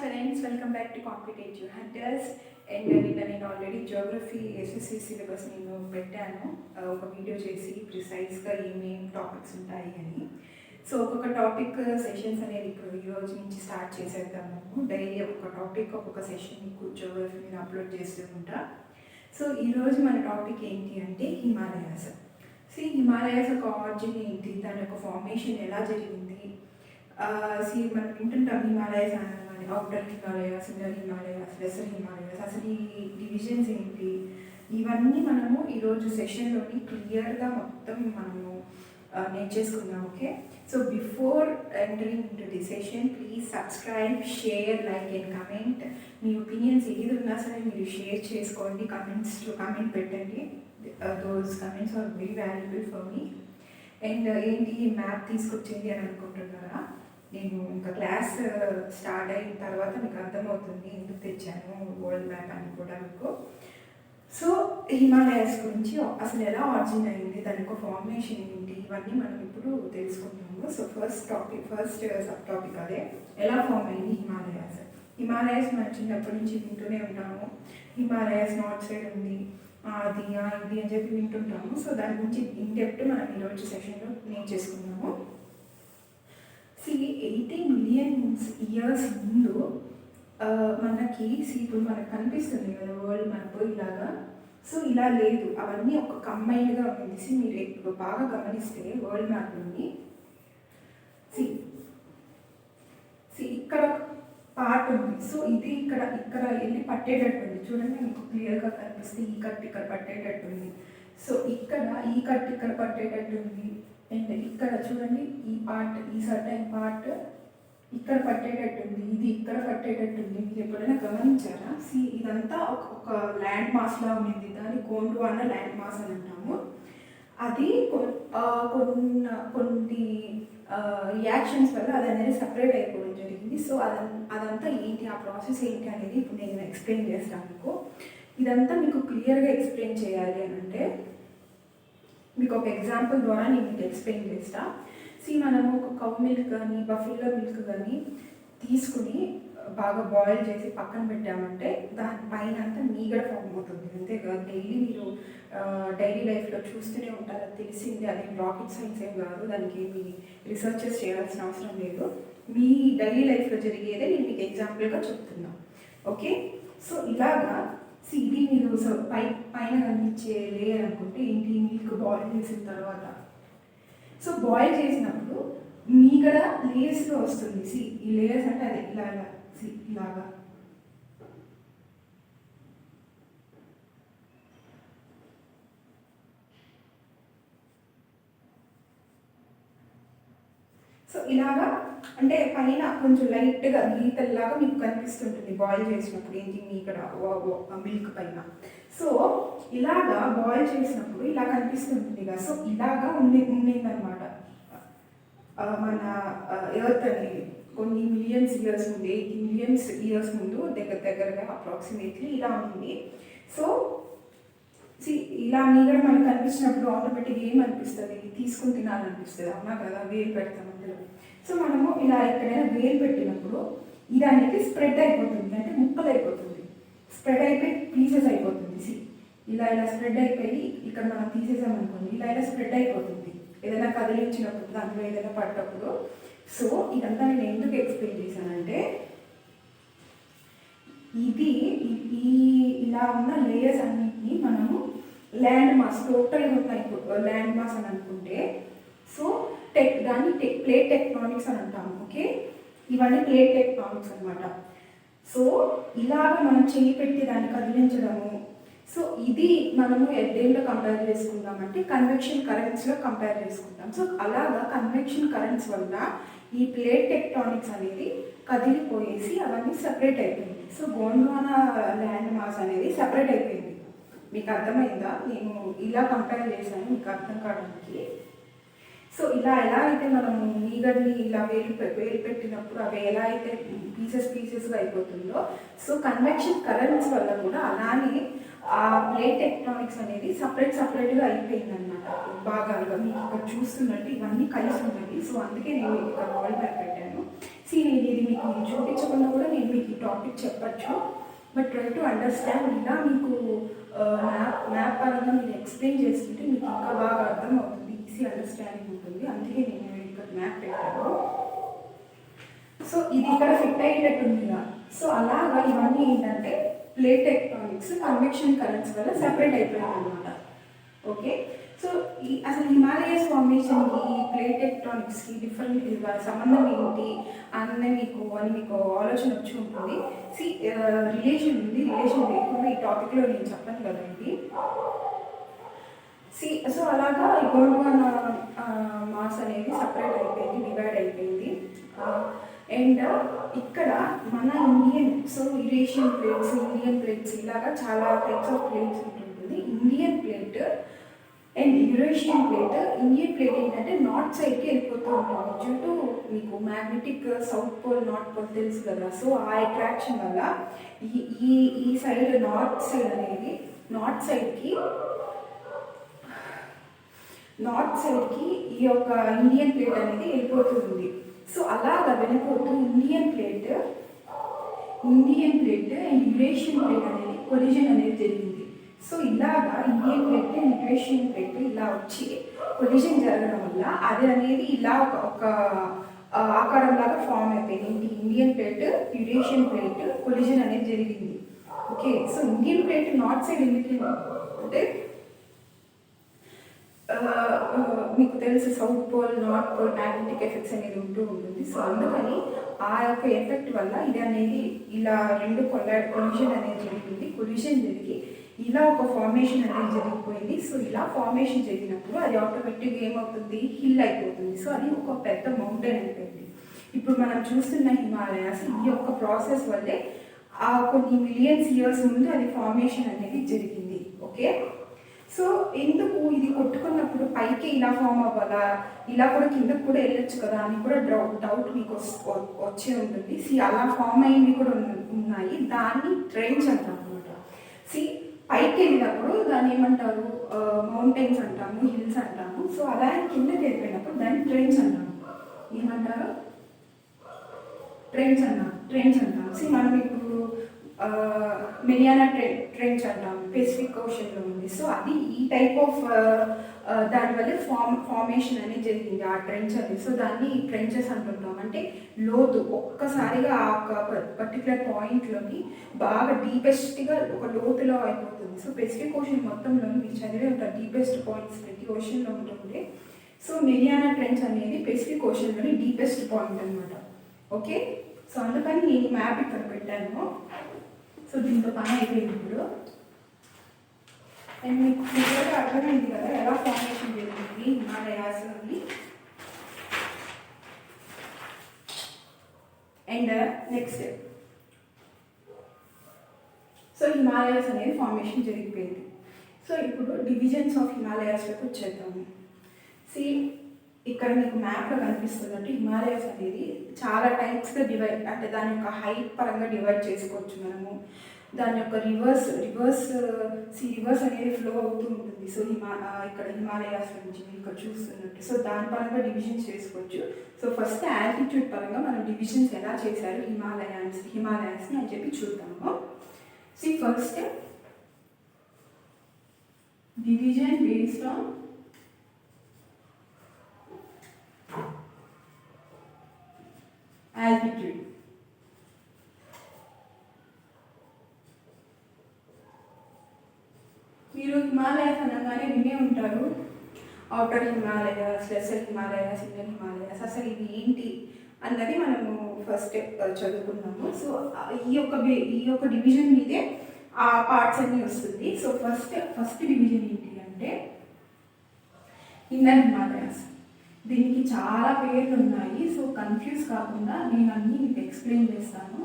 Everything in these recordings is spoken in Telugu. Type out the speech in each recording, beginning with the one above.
friends, welcome back to Competitive Hunters. And నేను ఆల్రెడీ జియోగ్రఫీ ఎస్ఎస్సి సిలబస్ నేను పెట్టాను ఒక వీడియో చేసి ప్రిసైజ్గా ఏమేమి టాపిక్స్ ఉంటాయి అని. సో ఒక్కొక్క టాపిక్ సెషన్స్ అనేది ఇప్పుడు ఈ రోజు నుంచి స్టార్ట్ చేసేద్దాము. డైలీ ఒక్కొక్క టాపిక్ ఒక్కొక్క సెషన్ మీకు జియోగ్రఫీ మీద అప్లోడ్ చేస్తూ ఉంటా. సో ఈరోజు మన టాపిక్ ఏంటి అంటే హిమాలయాస్. హిమాలయాస్ ఒక ఆరిజిన్ ఏంటి, దాని యొక్క ఫార్మేషన్ ఎలా జరిగింది. మనం వింటుంటాం హిమాలయాస్ అనగానే outer Himalayas, inner Himalayas, lesser Himalayas, అసలు ఈ డివిజన్స్ ఏంటి, ఇవన్నీ మనము ఈరోజు సెషన్లోని క్లియర్గా మొత్తం మనము నేర్చేసుకుందాం. Okay, so before entering into the session please subscribe, share, like and comment. మీ ఒపీనియన్స్ ఏది ఉన్నా సరే మీరు షేర్ చేసుకోండి, కమెంట్స్లో కమెంట్ పెట్టండి. Those comments are very valuable for me. And ఏంటి ఈ మ్యాప్ తీసుకొచ్చింది అని అనుకుంటున్నారా? నేను ఇంకా క్లాస్ స్టార్ట్ అయిన తర్వాత మీకు అర్థమవుతుంది ఎందుకు తెచ్చాను వరల్డ్ మ్యాప్ అని కూడా మీకు. సో హిమాలయాస్ గురించి అసలు ఎలా ఆరిజిన్ అయింది, దాని యొక్క ఫార్మేషన్ ఏంటి, ఇవన్నీ మనం ఇప్పుడు తెలుసుకుంటాము. సో ఫస్ట్ సబ్ టాపిక్ అదే, ఎలా ఫామ్ అయింది హిమాలయాస్. హిమాలయాస్ మనం చిన్నప్పటి నుంచి వింటూనే ఉంటాము. హిమాలయాస్ నార్త్ సైడ్ ఉంది, అది ఇది అని చెప్పి వింటుంటాము. సో దాని గురించి ఇన్ డెప్త్ మనం ఈరోజు సెషన్లో నేర్చేసుకున్నాము. 80 million years ముందు మనకి ఇప్పుడు మనకు కనిపిస్తుంది కదా వరల్డ్ మ్యాప్ ఇలాగా. సో ఇలా లేదు, అవన్నీ ఒక కంబైన్డ్గా ఉంది. మీరు ఇప్పుడు బాగా గమనిస్తే వరల్డ్ మ్యాప్లోని ఇక్కడ పార్ట్ ఉంది. సో ఇది ఇక్కడ వెళ్ళి పట్టేటట్టు ఉంది. చూడండి మీకు క్లియర్గా కనిపిస్తే ఈ కట్ ఇక్కడ పట్టేటట్టు ఉంది. సో ఇక్కడ ఈ కట్ ఇక్కడ పట్టేటట్టు ఉంది. అండ్ ఇక్కడ చూడండి ఈ పార్ట్, ఈ సర్టైన్ పార్ట్ ఇక్కడ పట్టేటట్టు ఉంది, ఇది ఇక్కడ పట్టేటట్టు ఉంది. మీరు ఎప్పుడైనా గమనించారా? ఇదంతా ఒక ల్యాండ్ మాస్లా ఉంది. దాన్ని గోండ్వానా ల్యాండ్ మాస్ అని అంటాము. అది కొన్ని రియాక్షన్స్ వల్ల అది అనేది సపరేట్ అయిపోవడం జరిగింది. సో అదంతా ఏంటి, ఆ ప్రాసెస్ ఏంటి అనేది ఇప్పుడు నేను ఎక్స్ప్లెయిన్ చేస్తాను మీకు. ఇదంతా మీకు క్లియర్గా ఎక్స్ప్లెయిన్ చేయాలి అని అంటే మీకు ఒక ఎగ్జాంపుల్ ద్వారా నేను మీకు ఎక్స్ప్లెయిన్ చేస్తా. మనము ఒక కౌ మిల్క్ కానీ బఫెల్లో మిల్క్ కానీ తీసుకుని బాగా బాయిల్ చేసి పక్కన పెట్టామంటే దానిపైన అంతా మీగడ ఫామ్ అవుతుంది. అంతేకాదు మీరు డైలీ లైఫ్లో చూస్తూనే ఉంటారు, అది తెలిసిందే. అదేం రాకెట్ సైన్స్ ఏం కాదు, దానికి ఏమి రీసెర్చెస్ చేయాల్సిన అవసరం లేదు. మీ డైలీ లైఫ్లో జరిగేదే నేను మీకు ఎగ్జాంపుల్గా చెప్తున్నా. ఓకే, సో ఇలాగా ఇది మీరు పైన కనిపించే లేయర్ అనుకుంటే ఏంటి, మిల్క్ బాయిల్ చేసిన తర్వాత. సో బాయిల్ చేసినప్పుడు మీగడ లేయర్స్గా వస్తుంది. ఈ లేయర్స్ అంటే అదే ఇలాగా సో ఇలాగా అంటే పైన కొంచెం లైట్గా గీతల్లాగా మీకు కనిపిస్తుంటుంది బాయిల్ చేసినప్పుడు ఏంటి మీగడ మిల్క్ పైన. సో ఇలాగా బాయిల్ చేసినప్పుడు ఇలా కనిపిస్తుంటుంది కదా. సో ఇలాగా ఉండేదన్నమాట మన ఎర్త్ అనేది కొన్ని మిలియన్స్ ఇయర్స్ ముందు, 80 million years ముందు దగ్గరగా అప్రాక్సిమేట్లీ ఇలా ఉంది. సో ఇలా మీగడ మనకు కనిపించినప్పుడు ఆటోమేటిక్గా ఏమనిపిస్తుంది, తీసుకుని తినాలనిపిస్తుంది, అవునా కదా, వేలు పెడతాం అందులో. సో మనము ఇలా ఎక్కడైనా వేలు పెట్టినప్పుడు ఇది అనేది స్ప్రెడ్ అయిపోతుంది, అంటే ముక్కలు అయిపోతుంది, స్ప్రెడ్ అయిపోయి పీసెస్ అయిపోతుంది. ఇలా స్ప్రెడ్ అయిపోయి ఇక్కడ మనం తీసేసామనుకోండి, ఇలా స్ప్రెడ్ అయిపోతుంది ఏదైనా కదిలించినప్పుడు, దాంట్లో ఏదైనా పడ్డప్పుడు. సో ఇదంతా నేను ఎందుకు ఎక్స్ప్లెయిన్ చేశానంటే ఇలా ఉన్న లేయర్స్ అన్నింటినీ మనము ల్యాండ్ మాస్ టోటల్గా ఉన్నాయి ల్యాండ్ మాస్ అని అనుకుంటే, సో దాన్ని ప్లేట్ టెక్టానిక్స్ అని అంటాము. ఓకే, ఇవన్నీ ప్లేట్ టెక్టానిక్స్ అనమాట. సో ఇలాగ మనం చేయి పెట్టి దాన్ని కదిలించడము. సో ఇది మనము దేంట్లో కంపేర్ చేసుకుంటామంటే కన్వెక్షన్ కరెంట్స్లో కంపేర్ చేసుకుంటాం. సో అలాగా కన్వెక్షన్ కరెంట్స్ వల్ల ఈ ప్లేట్ టెక్టానిక్స్ అనేది కదిలిపోయేసి అవన్నీ సపరేట్ అయిపోయింది. సో గోండ్వానా ల్యాండ్ మాస్ అనేది సపరేట్ అయిపోయింది. మీకు అర్థమైందా? నేను ఇలా కంపేర్ చేశాను మీకు అర్థం కావడానికి. సో ఇలా ఎలా అయితే మనము మీగడ్ని ఇలా వేలు పెట్టినప్పుడు అవి ఎలా అయితే పీసెస్గా అయిపోతుందో, సో కన్వెక్షన్ కరెంట్స్ వల్ల కూడా అలానే ఆ ప్లేట్ టెక్టానిక్స్ అనేది సపరేట్గా అయిపోయింది అనమాట భాగాలుగా. మీకు ఇక్కడ చూస్తున్నట్టు ఇవన్నీ కలిసి ఉంటుంది. సో అందుకే నేను ఇక్కడ వరల్డ్ మ్యాప్ పెట్టాను. నేను ఇది మీకు చూపించకుండా కూడా నేను మీకు ఈ టాపిక్ చెప్పచ్చు. But try to understand. ఇలా మీకు మ్యాప్ పరంగా మీరు ఎక్స్ప్లెయిన్ చేస్తుంటే మీకు ఇంకా బాగా అర్థం అవుతుంది, ఈజీ అండర్స్టాండింగ్ ఉంటుంది. అందుకే నేను ఇక్కడ మ్యాప్ పెట్టాను. సో ఇది ఇక్కడ ఫిట్ అయ్యేటట్టు ఉంది. సో అలాగా ఇవన్నీ ఏంటంటే ప్లేట్ టెక్టానిక్స్ కన్వెక్షన్ కరెంట్స్ వల్ల సెపరేట్ అయిపోయాయి అనమాట. ఓకే, సో అసలు హిమాలయస్ ఫార్మేషన్కి ఈ ప్లేట్ టెక్టానిక్స్కి డిఫరెంట్ సంబంధం ఏంటి అని మీకు ఆలోచన వచ్చి ఉంటుంది. రిలేషన్ ఉంది, రిలేషన్ లేకుండా ఈ టాపిక్లో నేను చెప్పను కదండి. సో అలాగా గోండ్వానా మాస్ అనేది సపరేట్ అయిపోయింది, డివైడ్ అయిపోయింది. అండ్ ఇక్కడ మన యురేషియన్ ప్లేట్స్, ఇండియన్ ప్లేట్స్ ఇలాగా చాలా టైప్స్ ఆఫ్ ప్లేట్స్ ఉంటుంది. Indian plate and Eurasian plate. Indian plate ఏంటంటే నార్త్ సైడ్కి వెళ్ళిపోతూ ఉంటుంది డ్యూ టు మీకు magnetic south pole north pole తెలుసు కదా. సో ఆ అట్రాక్షన్ వల్ల ఈ సైడ్ నార్త్ సైడ్ అనేది నార్త్ సైడ్కి ఈ యొక్క ఇండియన్ ప్లేట్ అనేది వెళ్ళిపోతుంది. సో అలాగా వెళ్ళిపోతూ Indian plate and Eurasian plate అనేది కొలిజన్ అనేది జరిగింది. సో ఇలాగా Indian plate and Eurasian plate ఇలా వచ్చి కొలిజన్ జరగడం వల్ల అది అనేది ఇలా ఒక ఆకారం లాగా ఫామ్ అయిపోయింది. Indian plate Eurasian plate collision అనేది జరిగింది. Okay, so Indian plate north side ఎందుకు అంటే మీకు తెలుసు south pole north pole magnetic effects అనేది ఉంటుంది. సో అందుకని ఆ యొక్క ఎఫెక్ట్ వల్ల ఇది అనేది ఇలా రెండు కొలిజన్ అనేది జరిగింది. కొలిజన్ జరిగి ఇలా ఒక ఫార్మేషన్ అనేది జరిగిపోయింది. సో ఇలా ఫార్మేషన్ జరిగినప్పుడు అది ఆటోమేటిక్గా ఏమవుతుంది, హిల్ అయిపోతుంది. సో అది ఒక పెద్ద మౌంటైన్ అయిపోయింది. ఇప్పుడు మనం చూస్తున్న హిమాలయాస్ ఈ యొక్క ప్రాసెస్ వల్లే కొన్ని మిలియన్స్ ఇయర్స్ ముందు అది ఫార్మేషన్ అనేది జరిగింది. ఓకే, సో ఎందుకు ఇది కొట్టుకున్నప్పుడు పైకి ఇలా ఫామ్ అవ్వాలా, ఇలా కూడా కిందకు కూడా వెళ్ళొచ్చు కదా అని కూడా డౌట్ మీకు వచ్చే ఉంటుంది. అలా ఫామ్ అయ్యింది కూడా ఉన్నాయి. దాన్ని ట్రైన్స్ అంటాం అనమాట. పైకి వెళ్ళినప్పుడు దాన్ని ఏమంటారు, మౌంటైన్స్ అంటాము, హిల్స్ అంటాము. సో అలా కిందకి వెళ్ళిపోయినప్పుడు దాన్ని ట్రైన్స్ అంటాము. ఏమంటారు, ట్రైన్స్ అంటాము. మనం ఇప్పుడు మెరియానా ట్రెంచ్ అంటాం, పెసిఫిక్ ఓషన్లో ఉంది. సో అది ఈ టైప్ ఆఫ్ దానివల్ల ఫార్మేషన్ అనేది జరిగింది ఆ ట్రెంచ్ అనేది. సో దాన్ని ట్రెంచెస్ అంటుంటాం. అంటే లోతు ఒక్కసారిగా ఆ పర్టికులర్ పాయింట్లోని బాగా డీపెస్ట్గా ఒక లోతులో అయిపోతుంది. సో పెసిఫిక్ ఓషన్ మొత్తంలో మీరు చదివే ఉంటారు డీపెస్ట్ పాయింట్స్ ప్రతి ఓషన్లో ఉంటుంది. సో మెరియానా ట్రెంచ్ అనేది పెసిఫిక్ ఓషన్లోని డీపెస్ట్ పాయింట్ అనమాట. ఓకే, సో అందుకని నేను మ్యాప్ ఇక్కడ పెట్టాను. సో దీంతో పని అయిపోయింది ఇప్పుడు. అండ్ మీకు క్లియర్గా అర్థమైంది కదా ఎలా ఫార్మేషన్ జరిగింది హిమాలయాస్లోని. అండ్ నెక్స్ట్, సో హిమాలయాస్ అనేది ఫార్మేషన్ జరిగిపోయింది. సో ఇప్పుడు డివిజన్స్ ఆఫ్ హిమాలయాస్లోకి వచ్చేద్దాము. ఇక్కడ మీకు మ్యాప్లో కనిపిస్తున్నట్టు హిమాలయాస్ అనేది చాలా టైప్స్గా డివైడ్, అంటే దాని యొక్క హైట్ పరంగా డివైడ్ చేసుకోవచ్చు మనము. దాని యొక్క రివర్స్ అనేది ఫ్లో అవుతూ ఉంటుంది. సో ఇక్కడ హిమాలయాస్ నుంచి ఇక్కడ చూస్తున్నట్టు సో దాని పరంగా డివిజన్స్ చేసుకోవచ్చు. సో ఫస్ట్ ఆల్టిట్యూడ్ పరంగా మనం డివిజన్స్ ఎలా చేశారు హిమాలయాస్ని అని చెప్పి చూద్దాము. First division based on altitude. మీరు హిమాలయాస్ అనగానే వినే ఉంటారు, outer Himalayas, lesser Himalayas, Indian Himalayas. అసలు ఇవి ఏంటి అన్నది మనము ఫస్ట్ చదువుకున్నాము. సో ఈ యొక్క డివిజన్ మీదే ఆ పార్ట్స్ అన్నీ వస్తుంది. సో ఫస్ట్ డివిజన్ ఏంటి అంటే ఇన్నర్ హిమాలయాస్. దీనికి చాలా పేర్లు ఉన్నాయి. సో కన్ఫ్యూజ్ కాకుండా నేను అన్నీ మీకు ఎక్స్ప్లెయిన్ చేస్తాను.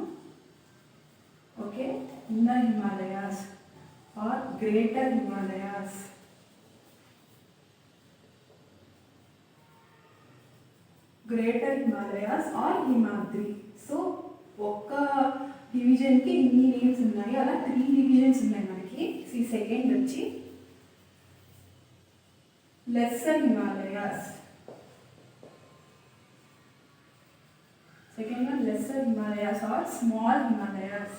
Okay, inner Himalayas or greater Himalayas. Greater Himalayas or Himadri. So ఒక్క డివిజన్కి ఇన్ని నేమ్స్ ఉన్నాయి. అలా 3 డివిజన్స్ ఉన్నాయి మనకి. సెకండ్ వచ్చి lesser Himalayas. Second one lesser lesser Himalayas or small Himalayas.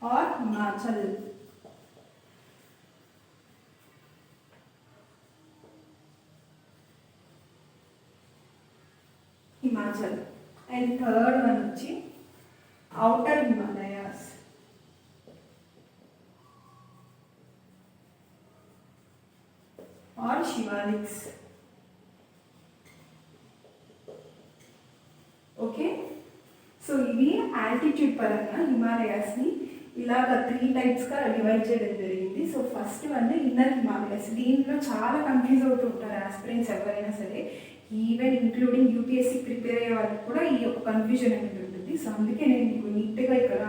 Or Himachal. Himachal. And third one వచ్చి outer Himalayas. Or Shivaliks. Okay, so ఇవి ఆల్టిట్యూడ్ పరంగా హిమాలయాస్ని ఇలాగ 3 టైప్స్గా డివైడ్ చేయడం జరిగింది. So first one inner Himalayas. దీంట్లో చాలా కన్ఫ్యూజ్ అవుతూ ఉంటారు ఆస్పిరెంట్స్ ఎవరైనా సరే, ఈవెన్ ఇంక్లూడింగ్ యూపీఎస్సీ ప్రిపేర్ అయ్యే వాళ్ళకి కూడా ఈ యొక్క కన్ఫ్యూజన్ అనేది ఉంటుంది. సో అందుకే నేను మీకు నీట్గా ఇక్కడ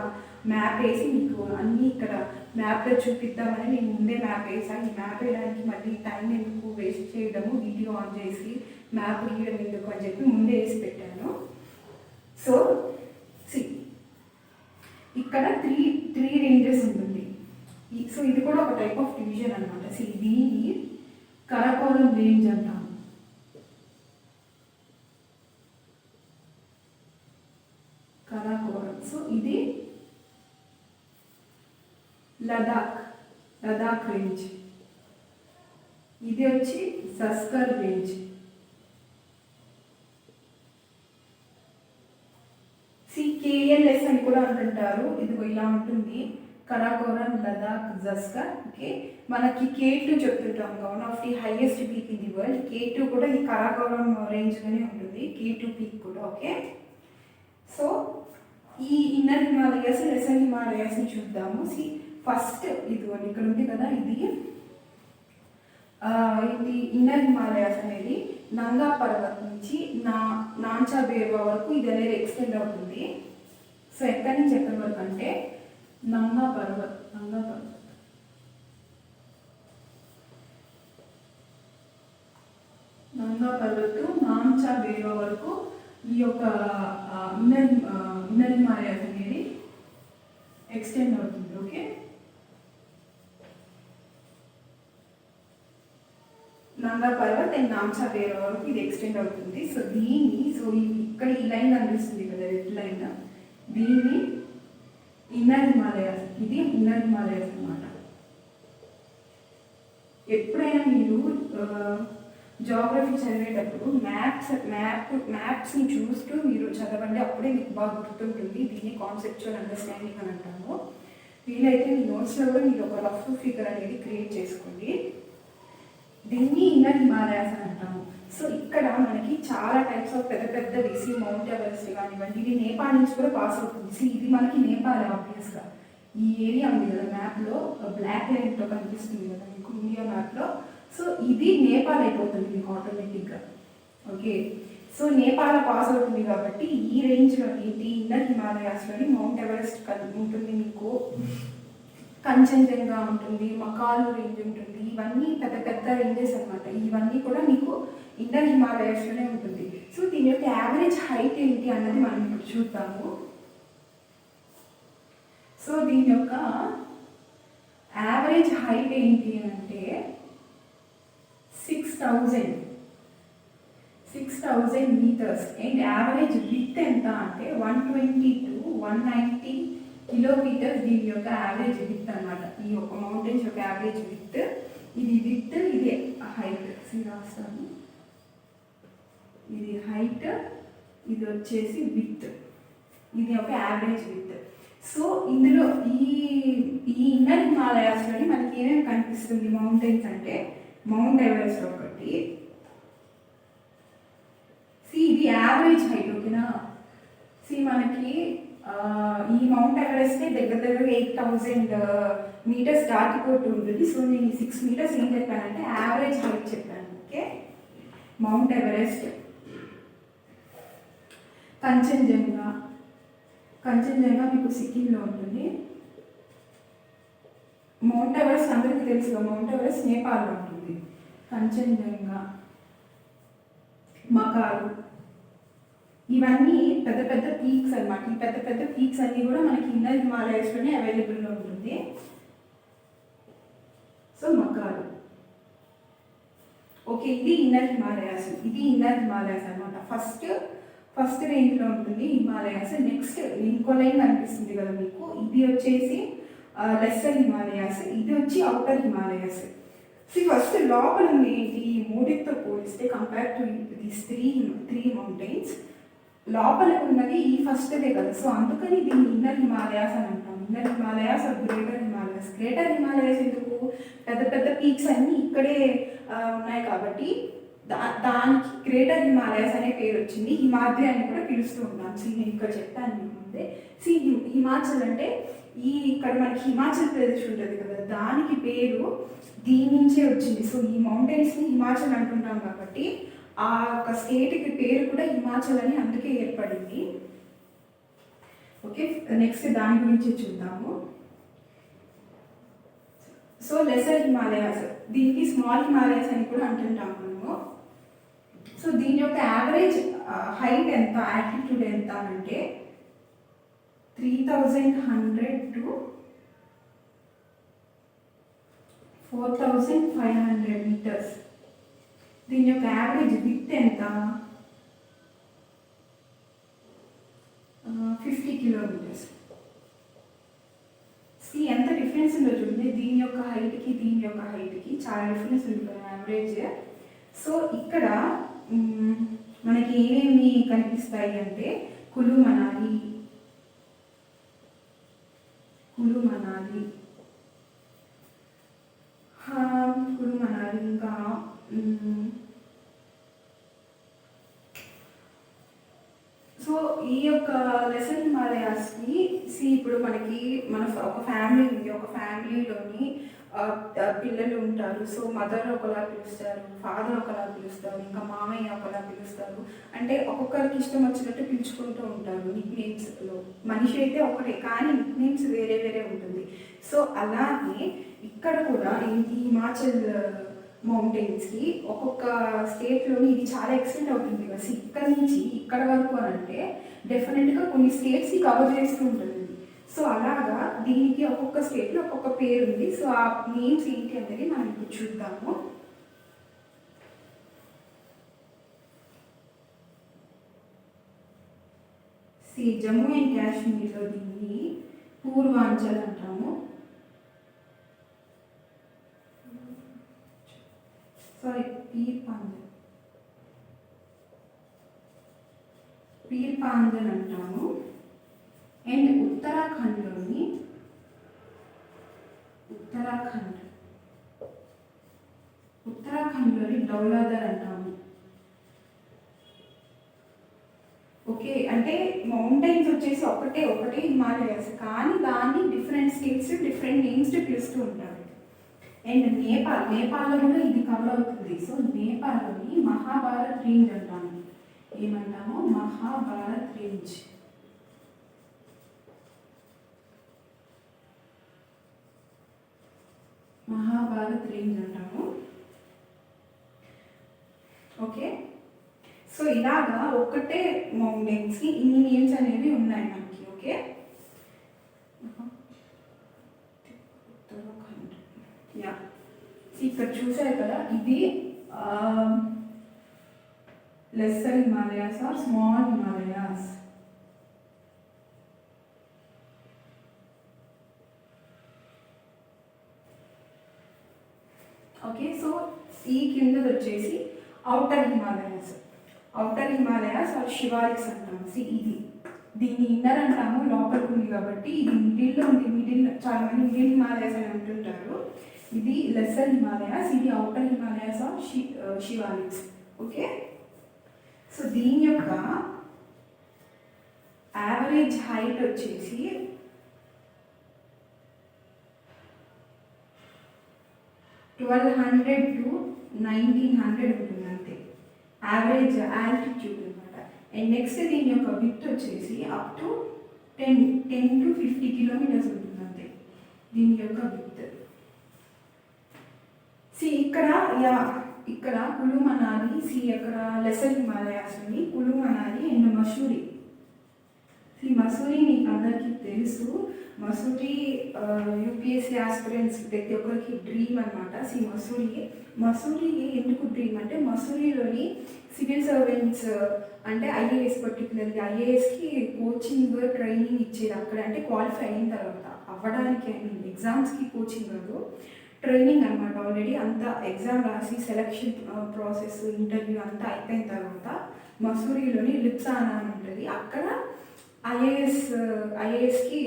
మ్యాప్ వేసి మీకు అన్నీ ఇక్కడ మ్యాప్లో చూపిద్దామని నేను ముందే మ్యాప్ వేసాను. ఈ మ్యాప్ వేయడానికి మళ్ళీ టైం ఎందుకు వేస్ట్ చేయడము, వీడియో ఆన్ చేసి మ్యాప్ గీయడం ఎందుకు అని చెప్పి ముందే వేసి పెట్టాను. సో ఇక్కడ త్రీ రేంజెస్ ఉంటుంది. సో ఇది కూడా ఒక టైప్ ఆఫ్ డివిజన్ అనమాట. దీన్ని కరాకోరం రేంజ్ అంటాము. కరాకోరం. సో ఇది లదాఖ్ రేంజ్. ఇది వచ్చి సస్కర్ రేంజ్. కేఎల్ఎస్ అని కూడా అంటుంటారు. ఇది ఇలా ఉంటుంది, కరాకోరం, లదాఖ్, జస్కర్. ఓకే, మనకి K2 చెప్తుంటాం, one of the highest peak in the world. K2 కూడా ఈ కరాకోరం రేంజ్లోనే ఉంటుంది, K2 పీక్ కూడా. ఓకే, సో ఈ ఇన్నర్ హిమాలయాస్, లెసర్ హిమాలయాస్ని చూద్దాము. ఫస్ట్ ఇది ఇక్కడ ఉంది కదా, ఇది ఇన్నర్ హిమాలయాస్ అనేది నంగా పర్వత్ నుంచి నాంచా బేర్వా వరకు ఇది అనేది ఎక్స్టెండ్ అవుతుంది. సో ఎక్కడి నుంచి ఎక్కడి వరకు అంటే నంగా పర్వత్ నాంచా బేర్వా వరకు ఈ యొక్క ఇన్నర్ హిమాలయాస్ అనేది ఎక్స్టెండ్ అవుతుంది. ఓకే, నంగా పర్వత్ అండ్ నాంచా బేర్వా వరకు ఇది ఎక్స్టెండ్ అవుతుంది. సో ఇక్కడ ఈ లైన్ కనిపిస్తుంది కదా, రెడ్ లైన్, దీన్ని ఇన్నర్ హిమాలయాస్. ఇది ఇన్నర్ హిమాలయాస్ అన్నమాట. ఎప్పుడైనా మీరు జాగ్రఫీ చదివేటప్పుడు మ్యాప్స్ని చూస్తూ మీరు చదవండి, అప్పుడే మీకు బాగా గుర్తుంటుంది. దీన్ని కాన్సెప్చువల్ అండర్స్టాండింగ్ అని అంటాము. వీలైతే మీ నోట్స్లో కూడా మీరు ఒక రఫ్ ఫిగర్ అనేది క్రియేట్ చేసుకోండి. దీన్ని ఇన్నర్ హిమాలయాస్ అని అంటాము. సో ఇక్కడ మనకి చాలా టైప్స్ ఆఫ్ పెద్ద వేసి మౌంట్ ఎవరెస్ట్ కానివ్వండి, ఇది నేపాల్ నుంచి కూడా పాస్ అవుతుంది. ఇది మనకి నేపాల్ ఆబ్వియస్గా. ఈ ఏరియా ఉంది కదా మ్యాప్లో, బ్లాక్ లైన్తో కనిపిస్తుంది కదా మీకు ఇండియా మ్యాప్లో. సో ఇది నేపాల్ అయిపోతుంది మీకు ఆటోమేటిక్గా. ఓకే, సో నేపాల్ పాస్ అవుతుంది కాబట్టి ఈ రేంజ్లోని, ఈ ఇన్నర్ హిమాలయాస్లోని మౌంట్ ఎవరెస్ట్ ఉంటుంది, మీకు కంచన్జంగా ఉంటుంది, మకాలు రేంజ్ ఉంటుంది. ఇవన్నీ పెద్ద రేంజెస్ అనమాట. ఇవన్నీ కూడా మీకు ఇన్నర్ హిమాలయాస్లోనే ఉంటుంది. సో దీని యొక్క యావరేజ్ హైట్ ఏంటి అన్నది మనం ఇప్పుడు చూద్దాము. సో దీని యొక్క యావరేజ్ హైట్ ఏంటి అంటే 6,000 meters. అండ్ యావరేజ్ విత్ ఎంత అంటే 120 to 190 కిలోమీటర్స్ దీని యొక్క యావరేజ్ విత్ అనమాట. ఈ యొక్క మౌంటైన్స్ యొక్క యావరేజ్ విత్, ఇది విత్, ఇది హైట్. రాస్తాను, ఇది హైట్, ఇది వచ్చేసి విత్, ఇది ఒక యావరేజ్ విత్. సో ఇందులో ఈ ఇన్నర్ హిమాలయాస్లోని మనకి ఏమేమి కనిపిస్తుంది మౌంటైన్స్ అంటే, మౌంట్ ఎవరెస్ట్ ఒకటి. ఇది యావరేజ్ హైట్. ఓకేనా, మనకి ఈ మౌంట్ ఎవరెస్ట్ దగ్గర 8,000 meters దాటిపోతూ ఉంటుంది. సో నేను 6 meters ఏం చెప్పానంటే యావరేజ్ హైట్ చెప్పాను. Okay, mount Everest. కంచన్జంగా మీకు సిక్కింలో ఉంటుంది. మౌంట్ ఎవరెస్ట్ అందరికీ తెలుసుగా, మౌంట్ ఎవరెస్ట్ నేపాల్లో ఉంటుంది. కంచన్జంగా, మకాలు, ఇవన్నీ పెద్ద పీక్స్ అనమాట. ఈ పెద్ద పీక్స్ అన్నీ కూడా మనకి ఇన్నర్ హిమాలయాస్లోనే అవైలబుల్లో ఉంటుంది. సో మకాలు. ఓకే, ఇది ఇన్నర్ హిమాలయాస్, ఇది ఇన్నర్ హిమాలయాస్ అనమాట. ఫస్ట్ రేంజ్లో ఉంటుంది హిమాలయాస్. నెక్స్ట్ ఇంకో లైన్ కనిపిస్తుంది కదా మీకు, ఇది వచ్చేసి లెస్సర్ హిమాలయాస్, ఇది వచ్చి అవుటర్ హిమాలయాస్. ఫస్ట్ లోపల ఉంది ఏంటి, ఈ మూడితో పోలిస్తే compare to these three mountains, లోపల ఉన్నది ఈ ఫస్ట్దే కదా. సో అందుకని దీన్ని ఇన్నర్ హిమాలయాస్ అని అంటాం. Inner Himalayas or greater Himalayas. Greater Himalayas ఎందుకు, పెద్ద పెద్ద పీక్స్ అన్నీ ఇక్కడే ఉన్నాయి కాబట్టి దానికి గ్రేటర్ హిమాలయాస్ అనే పేరు వచ్చింది. హిమాద్రి అని కూడా పిలుస్తూ ఉన్నాం. నేను ఇక్కడ చెప్పాను మీకు ముందే. హిమాచల్ అంటే ఇక్కడ మనకి హిమాచల్ ప్రదేశ్ ఉంటుంది కదా, దానికి పేరు దీని నుంచే వచ్చింది. సో ఈ మౌంటైన్స్ని హిమాచల్ అంటుంటాం కాబట్టి ఆ ఒక స్టేట్కి పేరు కూడా హిమాచల్ అని అందుకే ఏర్పడింది. ఓకే, నెక్స్ట్ దాని గురించి చూద్దాము. సో లెసర్ హిమాలయాస్, దీనికి స్మాల్ హిమాలయాస్ అని కూడా అంటుంటాం మనము. సో దీని యొక్క యావరేజ్ హైట్ ఎంత, ఆల్టిట్యూడ్ ఎంత అంటే 3100 to 4500 మీటర్స్. దీని యొక్క యావరేజ్ విడ్త్ ఎంత, 50 కిలోమీటర్స్. ఎంత డిఫరెన్స్ ఉందో చూడండి, దీని యొక్క హైట్కి దీని యొక్క హైట్కి చాలా డిఫరెన్స్ ఉంటుంది యావరేజ్. సో ఇక్కడ మనకి ఏమేమి కనిపిస్తాయి అంటే కులు మనాలి, ఇంకా సో ఈ యొక్క లెసర్ హిమాలయాస్ని ఇప్పుడు మనకి ఒక ఫ్యామిలీ ఉంది, ఒక ఫ్యామిలీలోని పిల్లలు ఉంటారు. సో మదర్ ఒకలా పిలుస్తారు, ఫాదర్ ఒకలా పిలుస్తారు, ఇంకా మామయ్య ఒకలా పిలుస్తారు. అంటే ఒక్కొక్కరికి ఇష్టం వచ్చినట్టు పిలుచుకుంటూ ఉంటారు నిక్ నేమ్స్లో. మనిషి అయితే ఒకటే కానీ నిక్ నేమ్స్ వేరే వేరే ఉంటుంది. సో అలాగే ఇక్కడ కూడా ఈ హిమాచల్ మౌంటైన్స్కి ఒక్కొక్క స్టేట్లోని ఇది చాలా ఎక్స్టెండ్ అవుతుంది కదా. ఇక్కడ నుంచి ఇక్కడ వరకు అని అంటే డెఫినెట్గా కొన్ని స్టేట్స్కి కవర్ చేస్తూ ఉంటుంది. సో అలాగా దీనికి ఒక్కొక్క స్టేట్లో ఒక్కొక్క పేరు ఉంది. సో ఆ నేమ్స్ ఏంటి అనేది మనం ఇప్పుడు చూద్దాము. జమ్మూ అండ్ కాశ్మీర్లో దీన్ని పూర్వాంచల్ అంటాము. సారీ, పీర్ పాంజల్ అంటాము. అండ్ ఉత్తరాఖండ్లోని డౌలాదర్ అంటాము. ఓకే, అంటే మౌంటైన్స్ వచ్చేసి ఒకటే హిమాలయాస్, కానీ దాన్ని డిఫరెంట్ స్టేట్స్ డిఫరెంట్ నేమ్స్ పిలుస్తూ ఉంటారు. అండ్ నేపాల్లో కూడా ఇది కవర్ అవుతుంది. సో నేపాల్లోని మహాభారత్ రేంజ్ అంటాము. ఏమంటాము, మహాభారత్ రేంజ్. అంటాము. ఓకే, సో ఇలాగా ఒక్కటే మౌంటైన్స్కి ఇన్ని నేమ్స్ అనేవి ఉన్నాయి మనకి. ఓకే, ఇక్కడ చూసారు కదా, ఇది lesser Himalayas or small Himalayas. Okay, so ఈ కిందది వచ్చేసి అవుటర్ హిమాలయాస్ ఆర్ శివాలిక్స్ అంటాము. ఇది దీన్ని ఇన్నర్ అంటాము, లోపలికి ఉంది కాబట్టి. ఇది మిడిల్లో ఉంది, చాలా మంది మిడిల్ హిమాలయాస్ అని అంటుంటారు. ఇది లెస్సర్ హిమాలయాస్, ఇది outer Himalayas or Shivaliks. Okay, so దీని యొక్క యావరేజ్ హైట్ వచ్చేసి 1200 to 1900 ఉంటుంది అంతే, యావరేజ్ ఆల్టిట్యూడ్ అనమాట. అండ్ నెక్స్ట్ దీని యొక్క విడ్త్ వచ్చేసి అప్ టు 10 to 50 కిలోమీటర్స్ ఉంటుంది అంతే దీని యొక్క విడ్త్. ఇక్కడ కులు మనాలి, అక్కడ లెసర్ హిమాలయాస్ ఉంది, కులు మనాలి అండ్ మసూరి. మసూరి మీకు అందరికీ తెలుసు. మసూరి యూపీఎస్సీ ఆస్పిరెంట్స్ ప్రతి ఒక్కరికి డ్రీమ్ అనమాట. మసూరి ఎందుకు డ్రీమ్ అంటే మసూరిలోని సివిల్ సర్వెంట్స్ అంటే ఐఏఎస్, పర్టికులర్గా ఐఏఎస్కి కోచింగ్ ట్రైనింగ్ ఇచ్చేది అక్కడ. అంటే క్వాలిఫై అయిన తర్వాత అవ్వడానికి ఎగ్జామ్స్కి కోచింగ్ కాదు, ట్రైనింగ్ అనమాట. ఆల్రెడీ అంతా ఎగ్జామ్ రాసి సెలక్షన్ ప్రాసెస్ ఇంటర్వ్యూ అంతా అయిపోయిన తర్వాత మసూరిలోని లిప్సానా అని ఉంటుంది. అక్కడ ఐఏఎస్కి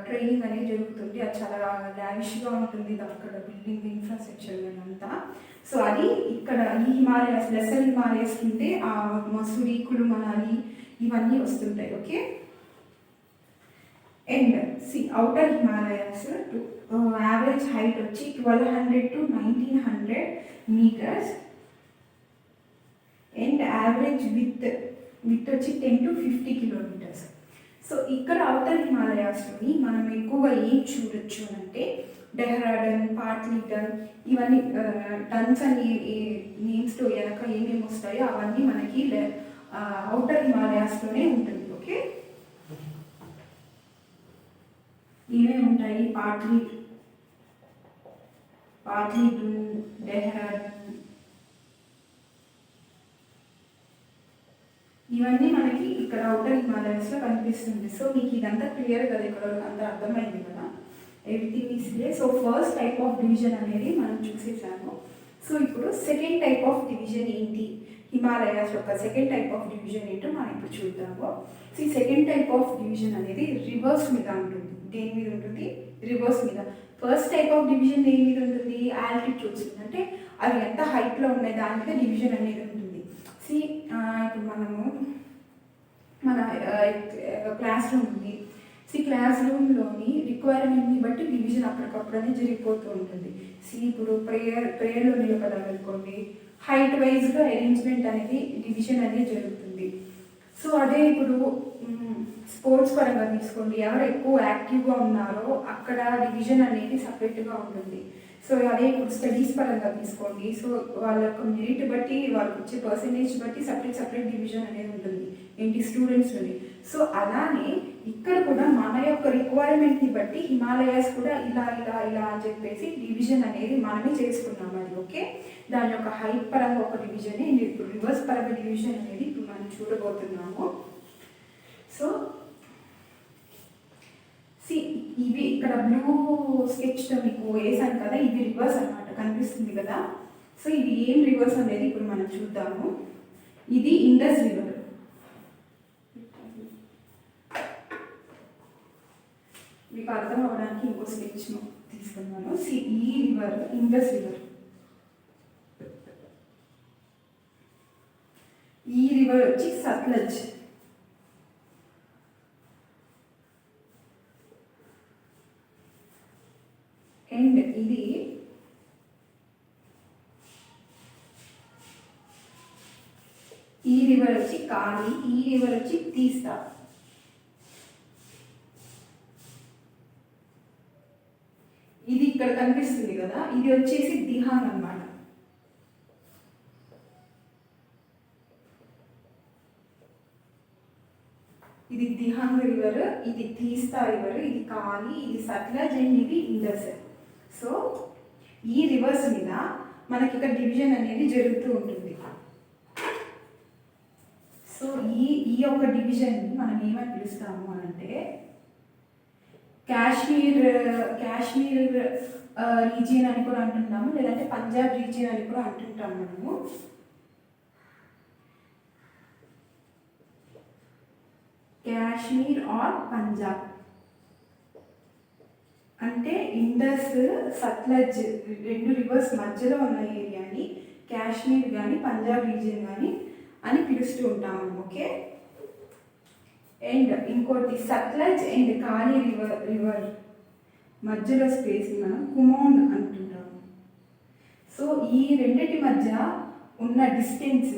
ట్రైనింగ్ అనేది జరుగుతుంది. అది చాలా లావిష్గా ఉంటుంది అక్కడ బిల్డింగ్ ఇన్ఫ్రాస్ట్రక్చర్ అంతా. సో అది ఇక్కడ ఈ హిమాలయాస్, లెసర్ హిమాలయాస్ కిందే ఆ మసూరి, కులు మనాలి ఇవన్నీ వస్తుంటాయి. Okay. And outer Himalayas average height వచ్చి 1200 to 1900 meters and average with వచ్చి 10 to 50 kilometers. సో ఇక్కడ అవుటర్ హిమాలయాస్లోని మనం ఎక్కువగా ఏం చూడొచ్చు అంటే డెహ్రాడూన్, పాట్లీటన్ ఇవన్నీ టన్స్ అని నేమ్స్తో వెనక ఏమేమి వస్తాయో అవన్నీ మనకి అవుటర్ హిమాలయాస్లోనే ఉంటుంది. ఓకే. ఏమేమి ఉంటాయి? పాట్లీటన్, డెహ్రాడూన్ ఇవన్నీ మనకి ఇక్కడ అవుటర్ హిమాలయాస్లో కనిపిస్తుంది. సో మీకు ఇదంతా క్లియర్ కదా, ఇక్కడ అంతా అర్థమైంది కదా, everything is clear. So first type of division అనేది మనం చూసేసాము. సో ఇప్పుడు సెకండ్ టైప్ ఆఫ్ డివిజన్ ఏంటి, హిమాలయాస్ యొక్క సెకండ్ టైప్ ఆఫ్ డివిజన్ ఏంటో మనం ఇప్పుడు చూద్దాము. సో ఈ సెకండ్ టైప్ ఆఫ్ డివిజన్ అనేది రివర్స్ మీద ఉంటుంది. దేని మీద ఉంటుంది? రివర్స్ మీద. ఫస్ట్ టైప్ ఆఫ్ డివిజన్ దేని మీద ఉంటుంది? ఆల్టిట్యూడ్స్ మీద, అంటే అవి ఎంత హైట్లో ఉన్నాయి దాని మీద డివిజన్ అనేది ఉంటుంది. ఇప్పుడు మన క్లాస్ రూమ్ ఉంది. క్లాస్ రూమ్లోని రిక్వైర్మెంట్ని బట్టి డివిజన్ అప్పటికప్పుడనే జరిగిపోతూ ఉంటుంది. ఇప్పుడు ప్రేయర్లో నిలబడాలనుకోండి, హైట్ వైజ్గా అరేంజ్మెంట్ అనేది డివిజన్ అనేది జరుగుతుంది. సో అదే ఇప్పుడు స్పోర్ట్స్ పరంగా తీసుకోండి, ఎవరు ఎక్కువ యాక్టివ్గా ఉన్నారో అక్కడ డివిజన్ అనేది సపరేట్గా ఉంటుంది. సో అదే ఇప్పుడు స్టడీస్ పరంగా తీసుకోండి, సో వాళ్ళ యొక్క మెరిట్ బట్టి, వాళ్ళకి వచ్చే పర్సంటేజ్ బట్టి సపరేట్ డివిజన్ అనేది ఉంటుంది ఏంటి స్టూడెంట్స్ నుండి. సో అలానే ఇక్కడ కూడా మన యొక్క రిక్వైర్మెంట్ని బట్టి హిమాలయాస్ కూడా ఇలా అని చెప్పేసి డివిజన్ అనేది మనమే చేసుకున్నాం. అది ఓకే. దాని యొక్క హైట్ పరంగా ఒక డివిజన్, ఇప్పుడు రివర్స్ పరంగా డివిజన్ అనేది ఇప్పుడు మనం చూడబోతున్నాము. సో ఇవి ఇక్కడ బ్లూ స్కెచ్తో మీకు వేసాను కదా, ఇది రివర్స్ అనమాట, కనిపిస్తుంది కదా. సో ఇది ఏం రివర్స్ అనేది ఇప్పుడు మనం చూద్దాము. ఇది ఇండస్ రివర్. మీకు అర్థం అవ్వడానికి ఇంకో స్కెచ్ తీసుకున్నాను. ఈ రివర్ ఇండస్ రివర్. ఈ రివర్ వచ్చి సట్లెజ్. అండ్ ఇది ఈ రివర్ వచ్చి కాళీ, ఈ రివర్ వచ్చి తీస్తా. ఇది ఇక్కడ కనిపిస్తుంది కదా, ఇది వచ్చేసి దిహాంగ్ అన్నమాట. ఇది దిహాంగ్ రివర్, ఇది తీస్తా రివర్, ఇది కాళీ, ఇది సట్లెజ్ అండ్ ఇది ఇండస్. సో ఈ రివర్స్ మీద మనకి ఇక్కడ డివిజన్ అనేది జరుగుతూ ఉంటుంది. సో ఈ యొక్క డివిజన్ మనం ఏమని పిలుస్తాము అంటే కాశ్మీర్ రీజియన్ అని కూడా అంటుంటాము, లేదంటే పంజాబ్ రీజియన్ అని కూడా అంటుంటాము మనము. కాశ్మీర్ ఆర్ పంజాబ్ అంటే ఇండస్, సట్లెజ్ రెండు రివర్స్ మధ్యలో ఉన్న ఏరియాని కాశ్మీర్ కానీ పంజాబ్ రీజియన్ కానీ అని పిలుస్తూ ఉంటాము. ఓకే. అండ్ ఇంకోటి సట్లెజ్ అండ్ కాళీ రివర్ మధ్యలో స్పేస్ మనం కుమౌన్ అంటుంటాము. సో ఈ రెండింటి మధ్య ఉన్న డిస్టెన్స్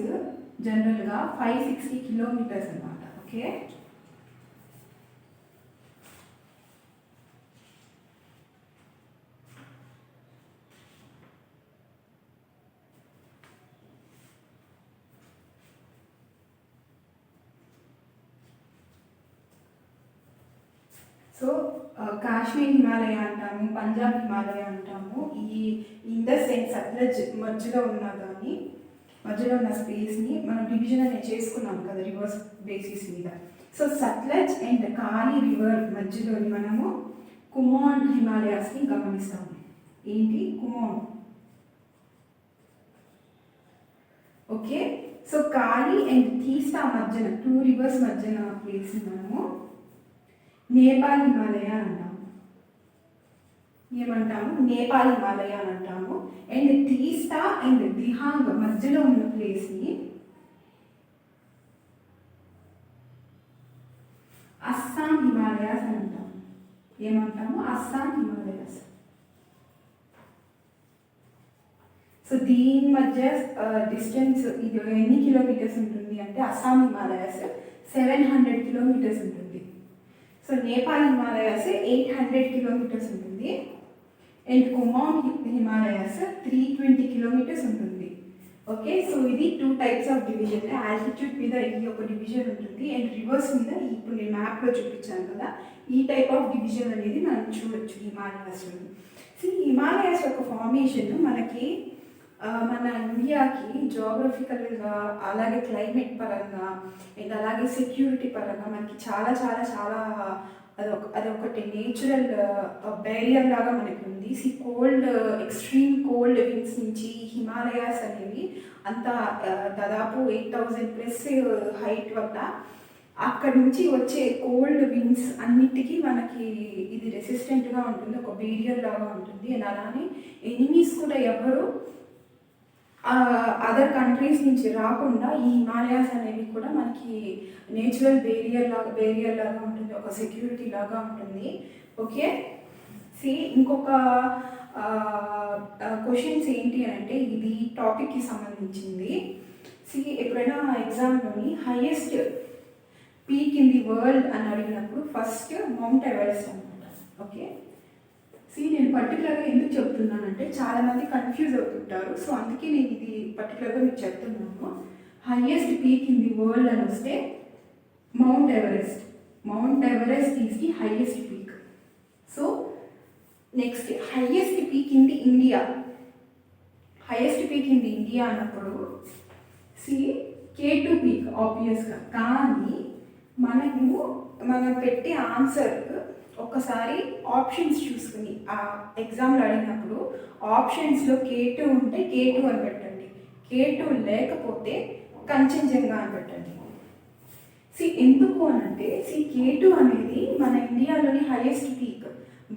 జనరల్గా 560 kilometers అన్నమాట. Okay. So so Kashmir Himalaya అంటాము, పంజాబ్ హిమాలయ అంటాము. ఈ ఇన్ ద సెన్స్ సట్లెజ్ మధ్యలో ఉన్న దాన్ని, మధ్యలో ఉన్న స్పేస్ని మనం డివిజన్ అనేది చేసుకున్నాం కదా రివర్స్ బేసిస్ మీద. So Sutlej and Kali river మధ్యలోని మనము కుమాన్ హిమాలయాస్ని గమనిస్తాము. ఏంటి Kumaon? Okay. So Kali and Teesta మధ్యన, టూ రివర్స్ మధ్యన ప్లేస్ని మనము నేపాల్ హిమాలయ అంటాము. ఏమంటాము? నేపాల్ హిమాలయ అని అంటాము. అండ్ తీస్తా అండ్ దిహాంగ్ మధ్యలో ఉన్న ప్లేస్ని అస్సాం హిమాలయాస్ అని అంటాము. ఏమంటాము? అస్సాం హిమాలయాస్. సో దీని మధ్య డిస్టెన్స్ ఇది ఎన్ని కిలోమీటర్స్ ఉంటుంది అంటే అస్సాం హిమాలయాస్ 700 కిలోమీటర్స్ ఉంటుంది. సో నేపాల్ హిమాలయాస్ 800 కిలోమీటర్స్ ఉంటుంది. అండ్ కుమాన్ హిమాలయాస్ 320 కిలోమీటర్స్ ఉంటుంది. ఓకే. సో ఇది 2 టైప్స్ ఆఫ్ డివిజన్. ఆల్టిట్యూడ్ మీద ఈ ఒక డివిజన్ ఉంటుంది అండ్ రివర్స్ మీద ఇప్పుడు నేను మ్యాప్లో చూపించాను కదా ఈ టైప్ ఆఫ్ డివిజన్ అనేది మనం చూడొచ్చు హిమాలయాస్లో. సో హిమాలయాస్ యొక్క ఫార్మేషన్ మనకి మన ఇండియాకి జోగ్రఫికల్గా, అలాగే క్లైమేట్ పరంగా అండ్ అలాగే సెక్యూరిటీ పరంగా మనకి చాలా చాలా చాలా అదొకటి నేచురల్ బ్యారియర్ లాగా మనకి ఉంది. కోల్డ్, ఎక్స్ట్రీమ్ కోల్డ్ విండ్స్ నుంచి హిమాలయాస్ అనేవి అంత దాదాపు 8000+ హైట్ వల్ల అక్కడ నుంచి వచ్చే కోల్డ్ విండ్స్ అన్నిటికీ మనకి ఇది రెసిస్టెంట్గా ఉంటుంది, ఒక బ్యారియర్ లాగా ఉంటుంది. అండ్ అలానే ఎనిమీస్ కూడా ఎవరు అదర్ కంట్రీస్ నుంచి రాకుండా ఈ హిమాలయాస్ అనేవి కూడా మనకి నేచురల్ బ్యారియర్ లాగా ఉంటుంది, ఒక సెక్యూరిటీ లాగా ఉంటుంది. ఓకే. ఇంకొక క్వశ్చన్స్ ఏంటి అంటే ఇది టాపిక్కి సంబంధించింది. ఎప్పుడైనా ఎగ్జామ్లోని highest peak in the world అని అడిగినప్పుడు ఫస్ట్ మౌంట్ ఎవరెస్ట్ అనమాట. ఓకే. నేను పర్టికులర్గా ఎందుకు చెప్తున్నానంటే చాలామంది కన్ఫ్యూజ్ అవుతుంటారు. సో అందుకే నేను ఇది పర్టికులర్గా మీకు చెప్తున్నాను. Highest peak in the world అని వస్తే mount Everest. Mount Everest is the highest peak. So next highest peak in the India. Highest peak in the India అన్నప్పుడు K2 పీక్ ఆబ్వియస్గా. కానీ మనం పెట్టే ఆన్సర్ ఒక్కసారి ఆప్షన్స్ చూసుకుని ఆ ఎగ్జామ్లో అడిగినప్పుడు ఆప్షన్స్లో K2 ఉంటే K2 అని పెట్టండి, K2 లేకపోతే కంచన్జంగా అని పెట్టండి. ఎందుకు అనంటే K2 అనేది మన ఇండియాలోని హైయెస్ట్ పీక్,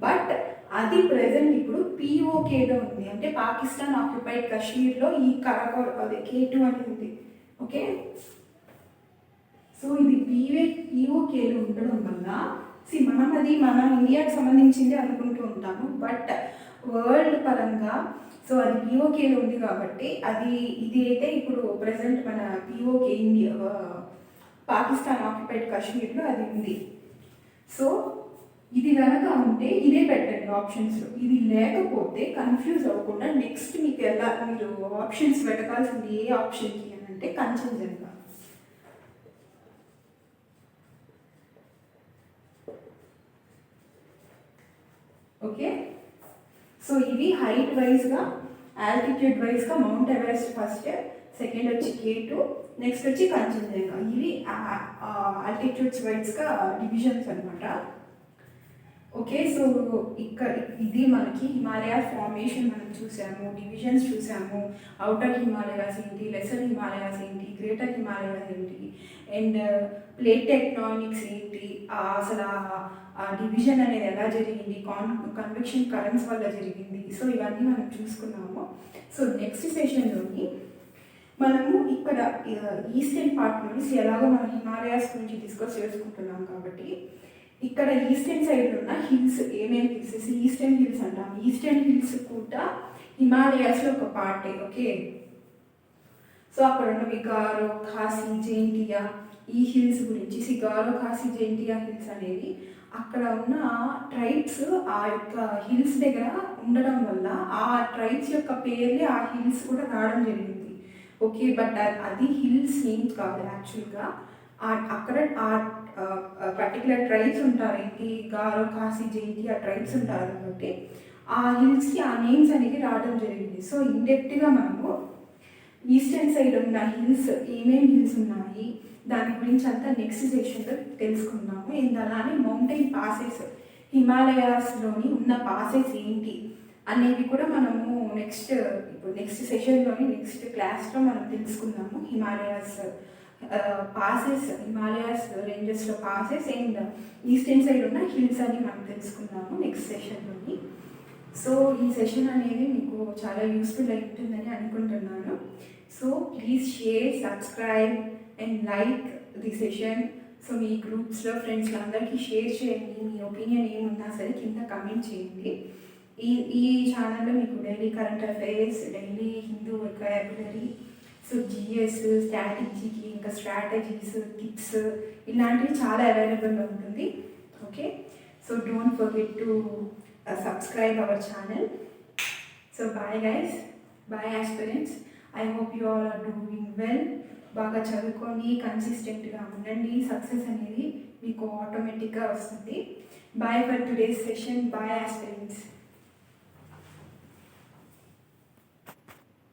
బట్ అది ప్రెజెంట్ ఇప్పుడు POKలో ఉంది. అంటే పాకిస్తాన్ ఆక్యుపైడ్ కాశ్మీర్లో ఈ కరాకోర్ అదే K2 అనేది ఉంది. ఓకే. సో ఇది POKలో ఉండడం వల్ల మనం అది మన ఇండియాకి సంబంధించింది అనుకుంటూ ఉంటాము, బట్ వరల్డ్ పరంగా సో అది POKలో ఉంది కాబట్టి ఇది అయితే ఇప్పుడు ప్రజెంట్ మన POK ఇండియా పాకిస్తాన్ ఆక్యుపైడ్ కాశ్మీర్లో అది ఉంది. సో ఇది కనుక ఉంటే ఇదే పెట్టండి ఆప్షన్స్లో. ఇది లేకపోతే కన్ఫ్యూజ్ అవ్వకుండా నెక్స్ట్ మీకు మీరు ఆప్షన్స్ వెతకాల్సింది ఏ ఆప్షన్కి అని అంటే కంచన్జంగా. ఓకే. సో ఇవి హైట్ వైజ్గా, ఆల్టిట్యూడ్ వైజ్గా మౌంట్ ఎవరెస్ట్ ఫస్ట్, సెకండ్ వచ్చి K2, నెక్స్ట్ వచ్చి కంచన్జంగా. ఇవి ఆల్టిట్యూడ్స్ వైజ్గా డివిజన్స్ అనమాట. ఓకే. సో ఇది మనకి హిమాలయ ఫార్మేషన్ మనం చూసాము, డివిజన్స్ చూసాము. అవుటర్ హిమాలయాస్ ఏంటి, లెసర్ హిమాలయాస్ ఏంటి, గ్రేటర్ హిమాలయాస్ ఏంటి, అండ్ ప్లేట్ టెక్టానిక్స్ ఏంటి, అసలు ఆ డివిజన్ అనేది ఎలా జరిగింది, కన్వెక్షన్ కరెంట్స్ వల్ల జరిగింది. సో ఇవన్నీ మనం చూసుకున్నాము. సో నెక్స్ట్ సెషన్లోని మనము ఇక్కడ ఈస్టర్న్ పార్ట్లోని ఎలాగో మనం హిమాలయాస్ గురించి డిస్కస్ చేసుకుంటున్నాం కాబట్టి ఇక్కడ ఈస్టర్న్ సైడ్ ఉన్న హిల్స్ ఏమేమి హిల్స్, ఈస్టర్న్ హిల్స్ అంటాం. ఈస్టర్న్ హిల్స్ కూడా హిమాలయాస్లో ఒక పార్టే. ఓకే. సో అక్కడ ఉన్న గారో, ఖాసీ, జైంటియా ఈ హిల్స్ గురించి గారో, ఖాసీ, జైంటియా హిల్స్ అనేవి అక్కడ ఉన్న ట్రైబ్స్ ఆ యొక్క హిల్స్ దగ్గర ఉండడం వల్ల ఆ ట్రైబ్స్ యొక్క పేర్లే ఆ హిల్స్ కూడా రావడం జరిగింది. ఓకే. బట్ అది హిల్స్ నేమ్ కాదు యాక్చువల్గా. అక్కడ ఆ పర్టికులర్ ట్రైబ్స్ ఉంటారు, ఏంటి గారో ఖాసీ జైంతి ఆ ట్రైబ్స్ ఉంటారు కాబట్టి ఆ హిల్స్కి ఆ నేమ్స్ అనేది రావడం జరిగింది. సో ఇన్డెప్త్గా మనము ఈస్టర్న్ సైడ్ ఉన్న హిల్స్ ఏమేమి హిల్స్ ఉన్నాయి దాని గురించి అంతా నెక్స్ట్ సెషన్లో తెలుసుకుందాము. అండ్ అలానే మౌంటైన్ పాసెస్, హిమాలయాస్లోని ఉన్న పాసెస్ ఏంటి అనేవి కూడా మనము నెక్స్ట్ సెషన్లోని నెక్స్ట్ క్లాస్లో మనం తెలుసుకుందాము. హిమాలయాస్ రేంజెస్లో పాసెస్ అండ్ ఈస్టర్న్ సైడ్ ఉన్న హిల్స్ అని మనం తెలుసుకుందాము నెక్స్ట్ సెషన్లోని. సో ఈ సెషన్ అనేది మీకు చాలా యూస్ఫుల్ అయి ఉంటుందని అనుకుంటున్నాను. So please share, subscribe and like the session. So మీ గ్రూప్స్లో ఫ్రెండ్స్లో అందరికీ షేర్ చేయండి. మీ ఒపీనియన్ ఏమున్నా సరే కింద కమెంట్ చేయండి. ఈ ఛానల్లో మీకు daily current affairs, daily Hindu vocabulary, so GS, స్ట్రాటజీకి ఇంకా స్ట్రాటజీస్, టిప్స్ ఇలాంటివి చాలా అవైలబుల్గా ఉంటుంది. Okay, so don't forget to subscribe our channel. So bye guys, bye aspirants. I hope you all are doing well. బాగా చదువుకొని కన్సిస్టెంట్గా ఉండండి. సక్సెస్ అనేది మీకు ఆటోమేటిక్గా వస్తుంది. Bye for today's session. Bye aspirants.